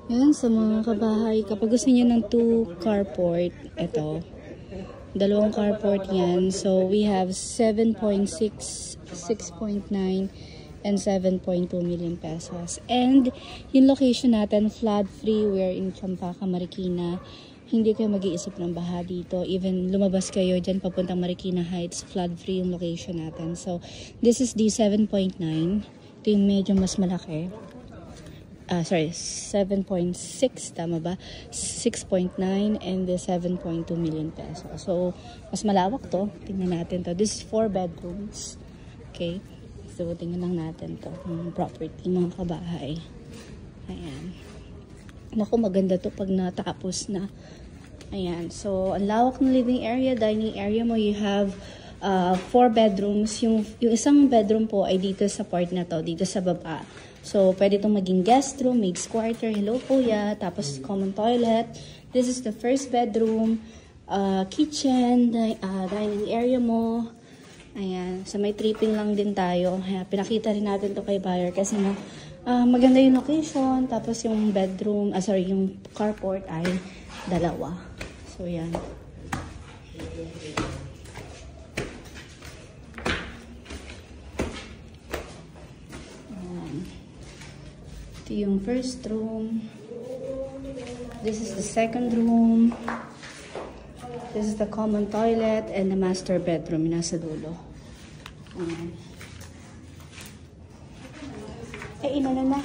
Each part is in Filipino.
Yan, sa mga kabahay, kapag gusto niyo ng 2 carport, ito. Dalawang carport yan. So, we have 7.6, 6.9, and 7.2 million pesos. And, yung location natin, flood-free. We're in Champaca, Marikina. Hindi kayo mag-iisip ng baha dito. Even lumabas kayo dyan papuntang Marikina Heights, flood-free yung location natin. So, this is the 7.9. Ito yung medyo mas malaki. Sorry, 7.6, tama ba? 6.9 and the 7.2 million pesos. So, mas malawak to. Tingnan natin to. This is 4 bedrooms. Okay. So, tingnan lang natin to. Property, mga kabahay. Ayan. Naku, maganda to pag natapos na. Ayan. So, ang lawak ng living area, dining area mo, you have 4 bedrooms. Yung isang bedroom po ay dito sa part na to, dito sa baba. So, pwede itong maging guest room, maid's quarter, hello kuya, tapos common toilet. This is the first bedroom, kitchen, dining area mo. Ayan, so may tripping lang din tayo. Ayan, pinakita rin natin to kay buyer kasi maganda yung location, tapos yung bedroom, yung carport ay 2. So, yan. Ito yung first room. This is the second room. This is the common toilet and the master bedroom. Nasa dulo. Inano na.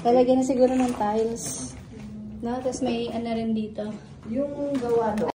Lalagyan na siguro ng tiles. No? Tapos may rin dito. Yung gawa doon.